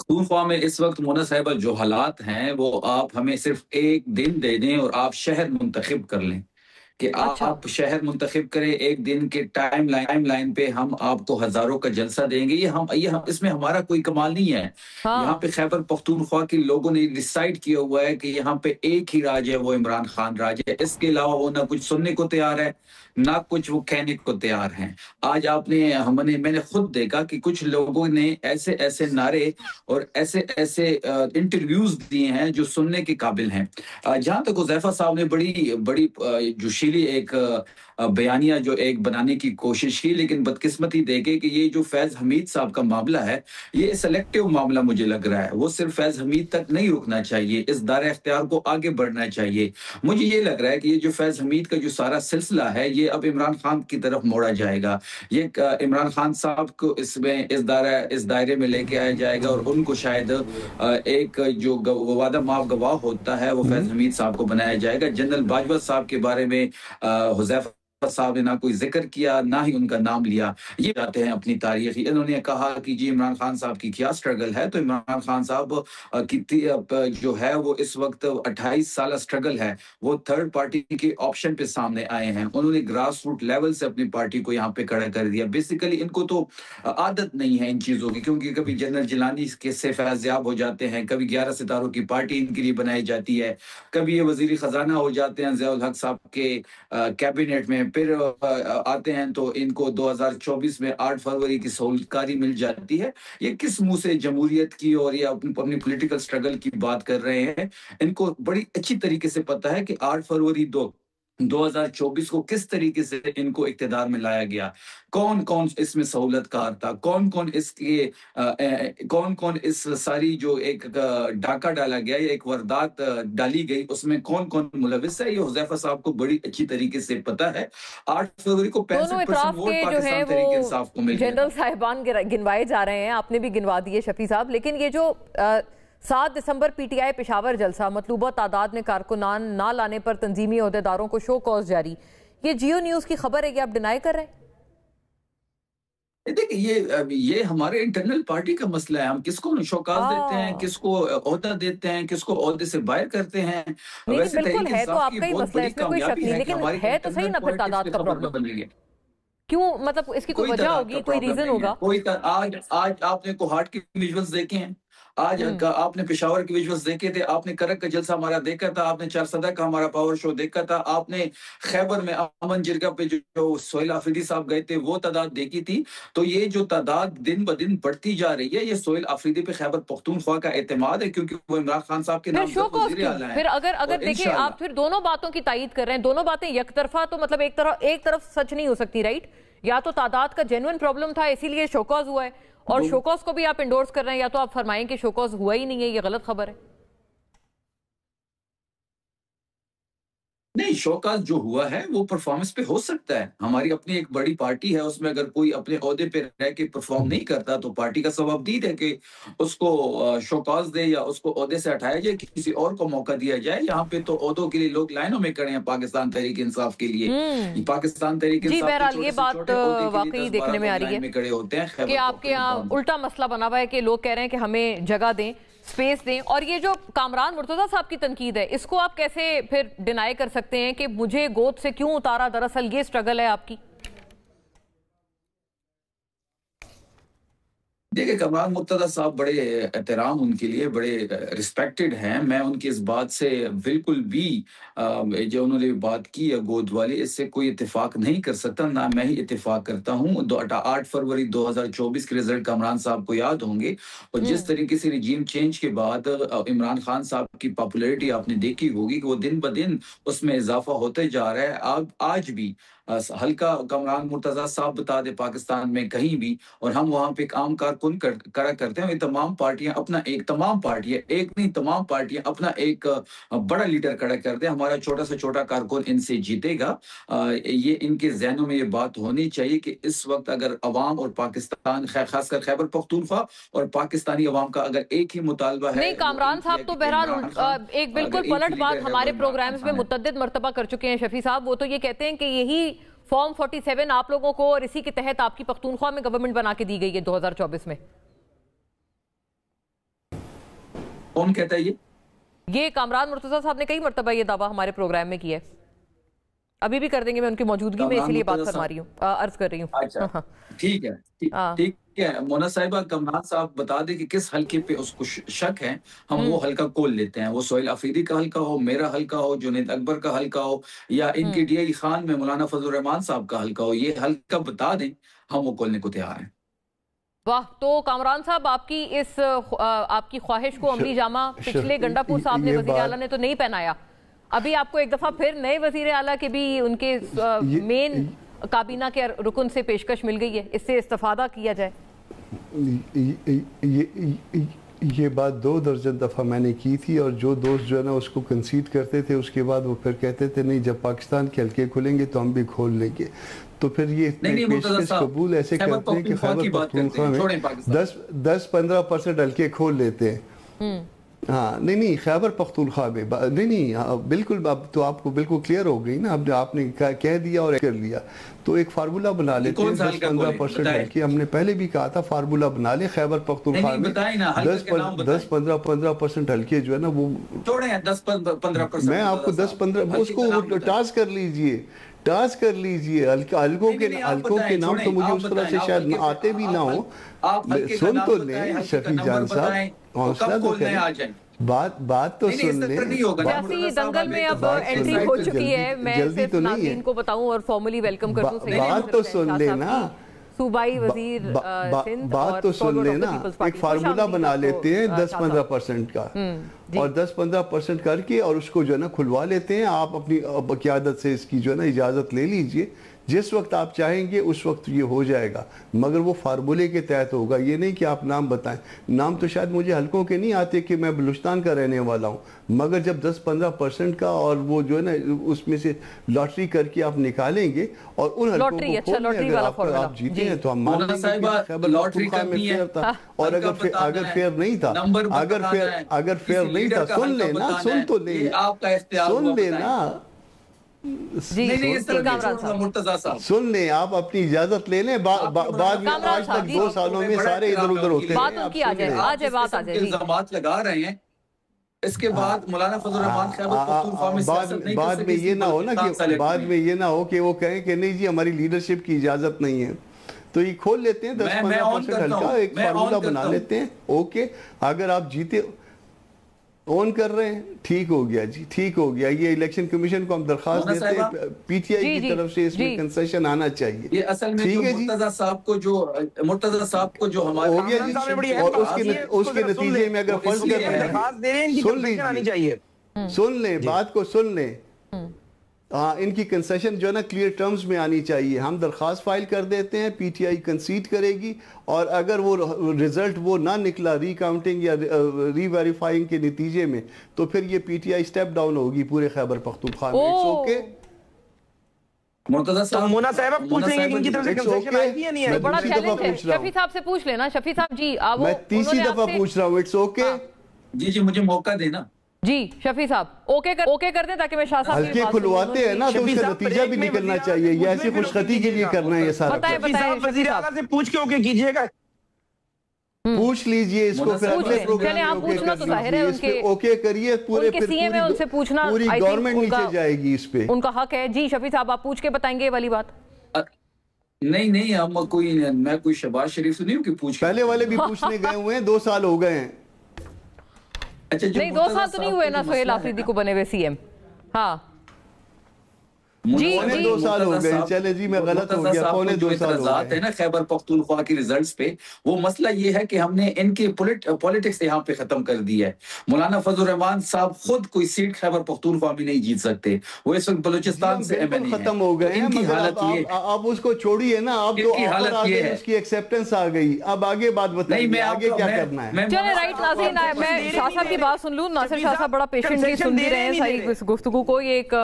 पख्तूनख्वा में इस वक्त मोना साहिबा जो हालात हैं वो आप हमें सिर्फ एक दिन दे दें और आप शहर मुंतखब कर लें कि अच्छा। आप शहर मुंतखब करें एक दिन के टाइम लाइन पे हम आपको हजारों का जलसा देंगे। ये हम इसमें हमारा कोई कमाल नहीं है। यहाँ हाँ। पे खैबर पख्तूनख्वा के लोगों ने डिसाइड किया हुआ है कि यहाँ पे एक ही राज है, वो इमरान खान राज है। इसके अलावा वो ना कुछ सुनने को तैयार है ना कुछ वो कहने को तैयार हैं। आज मैंने खुद देखा कि कुछ लोगों ने ऐसे ऐसे नारे और ऐसे ऐसे इंटरव्यूज दिए हैं जो सुनने के काबिल हैं। जहां तक हुज़ैफा साहब ने बड़ी बड़ी जोशीली एक बयानिया जो एक बनाने की कोशिश की, लेकिन बदकिस्मती देखे कि ये जो फैज हमीद साहब का मामला है ये सेलेक्टिव मामला मुझे लग रहा है। वो सिर्फ फैज हमीद तक नहीं रुकना चाहिए, इस दायरे इख्तियार को आगे बढ़ना चाहिए। मुझे ये लग रहा है कि ये जो फैज हमीद का जो सारा सिलसिला है ये अब इमरान खान की तरफ मोड़ा जाएगा। ये इमरान खान साहब को इसमें इस दायरे में लेके आया जाएगा और उनको शायद एक जो वादा माफ गवाह होता है वो फैज हमीद साहब को बनाया जाएगा। जनरल बाजवा साहब के बारे में हुज़ैफा साहब ने ना कोई जिक्र किया ना ही उनका नाम लिया। ये जाते हैं अपनी तारीख। इन्होंने कहा कि जी इमरान खान साहब की क्या स्ट्रगल है, तो इमरान खान साहब जो है वो इस वक्त 28 साल स्ट्रगल है। वो थर्ड पार्टी के ऑप्शन पे सामने आए हैं। उन्होंने ग्रास रूट लेवल से अपनी पार्टी को यहाँ पे खड़ा कर दिया। बेसिकली इनको तो आदत नहीं है इन चीजों की, क्योंकि कभी जनरल जिलानी के से फैज़याब हो जाते हैं, कभी 11 सितारों की पार्टी इनके लिए बनाई जाती है, कभी ये वजीर खजाना हो जाते हैं ज़ियाउल हक साहब के कैबिनेट में, फिर आते हैं तो इनको 2024 में 8 फरवरी की सहूलतकारी मिल जाती है। ये किस मुंह से जमहूरियत की और ये अपनी पॉलिटिकल स्ट्रगल की बात कर रहे हैं। इनको बड़ी अच्छी तरीके से पता है कि 8 फरवरी 2024 को किस तरीके से इनको इक्तिदार में लाया गया, कौन कौन इसमें सहूलतकार था, कौन कौन इस सारी जो एक डाका डाला गया, एक वारदात डाली गई, उसमें कौन कौन मुलविस है, ये हुज़ैफा साहब को बड़ी अच्छी तरीके से पता है। 8 फरवरी को 65% वोट पाकिस्तान तहरीक इंसाफ को मिल गया। जनरल साहिबान गिनवाए जा रहे हैं, आपने भी गिनवा दिए शफी साहब, लेकिन ये जो 7 दिसंबर पीटीआई पेशावर जलसा, मतलूबा तादाद में कारकुनान ना लाने पर तंजीमी अहदेदारों को शो कॉज जारी, ये जियो न्यूज़ की खबर है कि आप डिनाई कर रहे हैं? देखिए ये हमारे इंटरनल पार्टी का मसला है। हम किसको शौकास देते हैं, किसको ओहदा देते हैं, किसको ओहदे से बाहर करते हैं। नहीं वैसे बिल्कुल है, तो तहरीक-ए-इंसाफ की आपका ही बहुत मसला है, बड़ी इसमें कोई शक कामयाबी नहीं, है कि लेकिन हमारी है तो सही इंटरनल ना फिर पॉलिटिक्स तादाद पे का खबर प्रॉब्लम। बन रही है। क्यों, मतलब इसकी कोई वजह तादाद होगी, का कोई प्रॉब्लम रीजन नहीं है। होगा? आज आपने कोहाट के विजुअल्स देखे हैं, आज आपने पेशावर के विजुअल्स देखे थे, आपने करक का जलसा हमारा देखा था, आपने चारसदा का हमारा पावर शो देखा था, आपने खैबर में अमन जिरगा पे जो सोहेल आफरीदी साहब गए थे वो तादाद देखी थी। तो ये जो तादाद दिन ब दिन बढ़ती जा रही है, ये सोहेल आफरीदी पे खैबर पख्तूनख्वा का एतमाद है, क्योंकि वो इमरान खान साहब के फिर नाम शो कॉज क्यों? आला है। फिर अगर देखिए आप फिर दोनों बातों की तायीद कर रहे हैं, दोनों बातें एक तरफा, तो मतलब एक तरफ सच नहीं हो सकती, राइट? या तो तादाद का जेन्युइन प्रॉब्लम था इसीलिए शोकॉज हुआ है, और शोकॉज को भी आप इंडोर्स कर रहे हैं, या तो आप फरमाएं कि शोकॉज हुआ ही नहीं है, ये गलत खबर है। नहीं, शौकात जो हुआ है वो परफॉर्मेंस पे हो सकता है। हमारी अपनी एक बड़ी पार्टी है, उसमें अगर कोई अपने ओहदे पे रह के परफॉर्म नहीं करता तो पार्टी का सवाबदीद है कि उसको शौकात दे या उसको ओहदे से हटाया जाए, किसी और को मौका दिया जाए। यहाँ पे तो ओहदों के लिए लोग लाइनों में खड़े हैं पाकिस्तान तहरीक इंसाफ के लिए। पाकिस्तान तहरीक जी इंसाफ बहरहाल ये बात वाकई देखने में आ रही है में खड़े होते हैं कि आपके यहाँ उल्टा मसला बना हुआ है कि लोग कह रहे हैं कि हमें जगह दें, स्पेस दें। और ये जो कामरान मुर्तजा साहब की तनकीद है, इसको आप कैसे फिर डिनाई कर सकते हैं कि मुझे गोद से क्यों उतारा? दरअसल ये स्ट्रगल है आपकी। देखिए, कमरान मुर्तजा साहब बड़े एहतराम उनके लिए, बड़े रिस्पेक्टेड हैं। मैं उनकी इस बात से बिल्कुल भी जो उन्होंने बात की है गोद वाली, इससे कोई इत्तेफाक नहीं कर सकता, ना मैं ही इत्तेफाक करता हूँ। 8 फरवरी 2024 के रिजल्ट कमरान साहब को याद होंगे, और जिस तरीके से रिजीम चेंज के बाद इमरान खान साहब की पॉपुलैरिटी आपने देखी होगी कि वो दिन ब दिन उसमें इजाफा होते जा रहा है। अब आज भी हल्का कमरान मुर्तजा साहब बता दे पाकिस्तान में कहीं भी, और हम वहां पे काम कारकुन करा करते हैं। तमाम पार्टियां एक नहीं तमाम पार्टियां अपना एक बड़ा लीडर खड़ा करते हैं। हमारा छोटा से छोटा कारकुन इनसे जीतेगा। ये इनके जहनों में ये बात होनी चाहिए कि इस वक्त अगर अवाम और पाकिस्तान, खासकर खैबर पख्तूनख्वा और पाकिस्तानी अवाम का अगर एक ही मुतालबा है। नहीं, कामरान साहब तो बहरहाल एक बिल्कुल पलट बात हमारे प्रोग्राम्स में मुतद्दिद मर्तबा कर चुके हैं शफी साहब। वो तो ये कहते हैं कि यही फॉर्म 47 आप लोगों को और इसी के तहत आपकी पख्तूनख्वा में गवर्नमेंट बना के दी गई है 2024 में। कौन कहता है ये कामरान मुर्तजा साहब ने कई मरतबा ये दावा हमारे प्रोग्राम में किया है, अभी भी कर देंगे, मैं उनकी मौजूदगी में इसीलिए बात फरमा रही हूँ, अर्ज कर रही हूँ। अच्छा ठीक है, ठीक है। मोना साहिबा, कामरान साहब बता दे कि किस हल्के पे उसको शक है, हम वो हल्का खोल लेते हैं। वो सोहेल अफरीदी का हल्का हो, मेरा हल्का हो, जुनैद अकबर का हल्का हो, या इनके डीआई खान में मौलाना फजल रहमान साहब का हल्का हो, ये हल्का बता दें, हम वो खोलने को तैयार हैं। वाह, तो कामरान साहब आपकी इस आपकी ख्वाहिश को अमली जामा पिछले गंडापुर साहब ने वजीर आला ने तो नहीं पहनाया, अभी आपको एक दफा फिर नए वजीर आला के भी उनके मेन काबीना के रुकन से पेशकश मिल गई है, इससे इस्तेफादा किया जाए। ये बात 2 दर्जन दफ़ा मैंने की थी, और जो दोस्त जो है ना उसको कंसीड करते थे, उसके बाद वो फिर कहते थे नहीं जब पाकिस्तान के हल्के खुलेंगे तो हम भी खोल लेंगे। तो फिर ये पेशकश कबूल ऐसे करते हैं कि खैबर पख्तूनख्वा में 10-15% हल्के खोल लेते हैं। हाँ नहीं खैबर पख्तूनख्वा में नहीं बिल्कुल, अब तो आपको बिल्कुल क्लियर हो गई ना, अब आपने कह दिया और कर लिया, तो एक फार्मूला बना लेते हैं 10-15% हल्के। हमने पहले भी कहा था फार्मूला बना ले, खैबर पख्तूनख्वा में 10-15% हल्के जो है ना वो 10-15%, मैं आपको 10-15 उसको टास्क कर लीजिए, हल्कों के नाम तो मुझे उस तरह से शायद आते भी ना हो। सुन तो ले शफी जान साहब, हौसला तो करें, बात तो सुन ले। सियासी दंगल में अब एंट्री हो चुकी है, मैं सिर्फ नाज़रीन को बताऊं और फॉर्मली वेलकम कर दूं। बात तो सुन लेना, सूबाई वजीर सिंध, बात तो सुन लेना, एक फार्मूला बना लेते हैं 10-15% का, और 10-15% करके और उसको जो है ना खुलवा लेते हैं। आप अपनी क़यादत से इसकी जो है ना इजाज़त ले लीजिए, जिस वक्त आप चाहेंगे उस वक्त ये हो जाएगा, मगर वो फार्मूले के तहत होगा। ये नहीं कि आप नाम बताएं, नाम तो शायद मुझे हल्कों के नहीं आते कि मैं बलूचिस्तान का रहने वाला हूँ, मगर जब 10-15% का और वो जो है ना उसमें से लॉटरी करके आप निकालेंगे और उन हल्कों को आप जीते हैं तो हम मान लेंगे लॉटरी था। और अगर फेयर नहीं था, अगर फेयर नहीं था, सुन लेना, सुन तो ले, सुन लेना, सुन ले, आप अपनी इजाजत ले लें, बाद में आज तक 2 सालों में सारे इधर उधर होते हैं, इल्जामात लगा रहे हैं। इसके बाद मौलाना फजल रहमान बाद में ये ना हो ना कि बाद में ये ना हो कि वो कहें कि नहीं जी हमारी लीडरशिप की इजाजत नहीं है, तो ये खोल लेते हैं 10-15% हल्का, एक फार्मूला बना लेते हैं। ओके, अगर आप जीते ऑन कर रहे हैं, ठीक हो गया जी, ठीक हो गया। ये इलेक्शन कमीशन को हम दरखास्त देते हैं, पीटीआई की तरफ से इसमें कंसेशन आना चाहिए। ये असल में जो मुर्तजा साहब को जो हमारे हो गया जी, और उसके नतीजे में अगर फर्ज कर रहे हैं, सुन लीजिए, सुन ले, बात को सुन ले। हाँ, इनकी कंसेशन जो है ना क्लियर टर्म्स में आनी चाहिए। हम दरख्वास्त फाइल कर देते हैं, पीटीआई कंसीड करेगी, और अगर वो रिजल्ट वो ना निकला रिकाउंटिंग या रीवेरीफाइंग के नतीजे में, तो फिर ये पीटीआई स्टेप डाउन होगी पूरे खैबर पख्तूनख्वा में। इट्स ओके, मुर्तजा साहब, मोना साहब पूछ लेंगे कि इनकी तरफ से कंसेशन आई है नहीं आई। बड़ा चैलेंज है, शफी साहब से पूछ लेना। शफी साहब जी, मैं तीसरी दफा पूछ रहा हूँ, इट्स ओके जी, मुझे मौका देना जी। शफी साहब ओके कर दें ताकि मैं शाह साहब हल्के खुलवाते हैं ना, तो उसका नतीजा भी निकलना चाहिए। ये ऐसी खुशखती के लिए करना है ये सारा। बताएं वजीर आला से पूछ के ओके कीजिएगा, पूछ लीजिए इसको, फिर अगले प्रोग्राम आप पूछना तो जाहिर है उनके ओके करिए, पूरे फिर सीएम है उनसे पूछना, पूरी गवर्नमेंट नीचे जाएगी इस पे, उनका हक है जी। शफी साहब आप पूछ के बताएंगे ये वाली बात? नहीं, हम मैं कोई शहबाज शरीफ से नहीं हूँ कि पूछ, पहले वाले भी पूछने गए हुए हैं, 2 साल हो गए हैं। अच्छा, नहीं 2 साल तो नहीं हुए ना सोहेल अफरीदी को बने हुए सीएम। हाँ जी, 2 साल हो गए। चले जी, मैं गलत हो गया, 2 साल हो गए है ना खैबर पख्तूनख्वा के रिजल्ट्स पे। वो मसला ये है कि हमने इनकी पॉलिटिक्स यहाँ पे खत्म कर दी है। मौलाना फजल रहमान साहब खुद कोई सीट खैबर पख्तूनख्वा में नहीं जीत सकते, वो इस वक्त बलूचिस्तान से एमएनए खत्म हो गए हैं। आप उसको छोड़िए ना, आप तो हालत ये है, उसकी एक्सेप्टेंस आ गई। अब आगे बात बताइए, आगे क्या करना है। चले राइट नाज़रीन, मैं शाह साहब की बात सुन लूं। नासिर शाह साहब बड़ा पेशेंटली सुन भी रहे हैं सारी गुफ्तगू को। ये एक